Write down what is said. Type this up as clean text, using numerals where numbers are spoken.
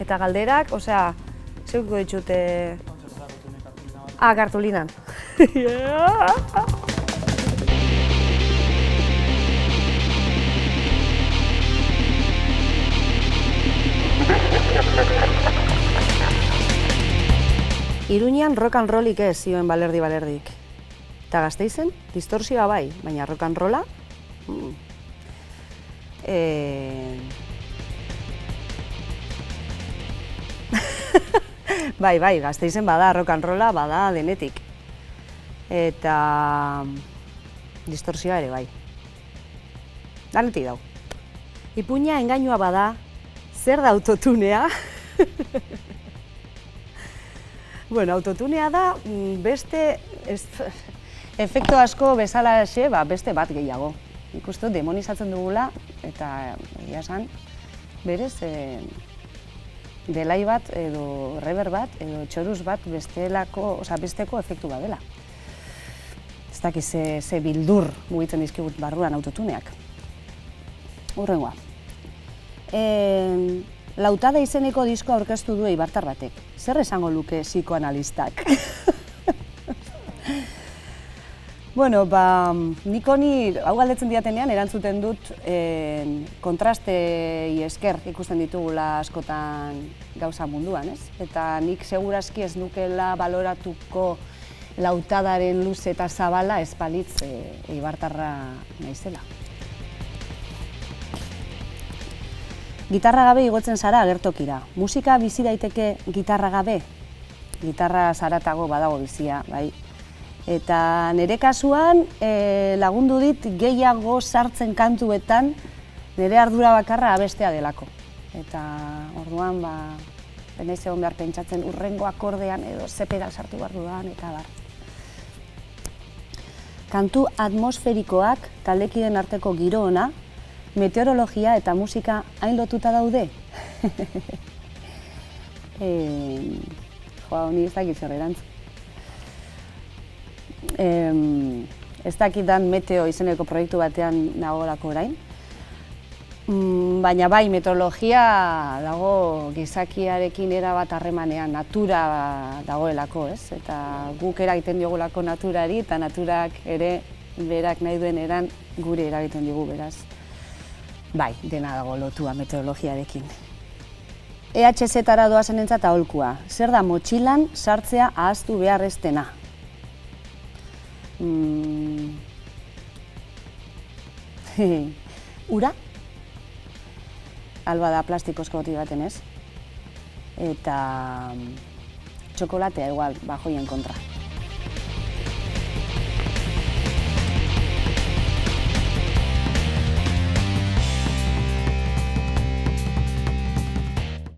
Eta galderak, osea, zeuko ditxute... Kartulinan. Iruñean rock and rollik ez zioen balerdik. Eta Gasteizen, distorsioa bai, baina rock and rolla... Bai, Gasteizen bada rock and rolla, bada denetik. Eta... distorsioa ere bai. Danetik dau. Ipuña engainua bada, zer da autotunea? Bueno, autotunea da beste... efektu asko bezala beste bat gehiago. Ikustu, demonizatzen dugula, eta egia esan, berez, delay bat, edo reverb bat, edo txoruz bat besteko efektu bat dela. Ez dakiz ze bildur mugitzen dizkigut barruan autotuneak. Hurrengoa. Lautada izeneko diskoa aurkeztu du eibartar batek. Zer esango luke psikoanalistak? Bueno, nik honi, hau galdetzen diatenean, erantzuten dut kontrastei esker ikusten ditugula askotan gauza munduan, ez? Eta nik segurazki ez nukela baloratuko lautadaren luze eta zabala ez balitz eibartarra naizela. Gitarra gabe igotzen zara agertokira. Musika bizi daiteke gitarra gabe? Gitarra zaratago badago bizia, bai. Eta nire kasuan lagundu dit gehiago sartzen kantuetan nire ardura bakarra abestea delako. Eta orduan, benaiz egon behar pentsatzen urrengo akordean edo ze pedal sartu behar dudan, eta bar. Kantu atmosferikoak taldekideen arteko giro ona, meteorologia eta musika hain lotuta daude? Honi ez dakit zer erantzun. Ez dakidan Meteo izeneko proiektu batean nagolako orain. Baina bai, meteorologia dago gizakiarekin erabat harremanean, natura dagoelako, ez? Eta guk eragiten diogulako naturari, eta naturak ere berak nahi duen eran gure eragiten digu, beraz. Bai, dena dago lotua meteorologiarekin. EHZ-ara doazenentzat aholkua. Zer da motxilan sartzea ahaztu behar ez dena? Ura? Alba da plastikozko boti baten ez? Eta txokolatea igual, bajoien kontra.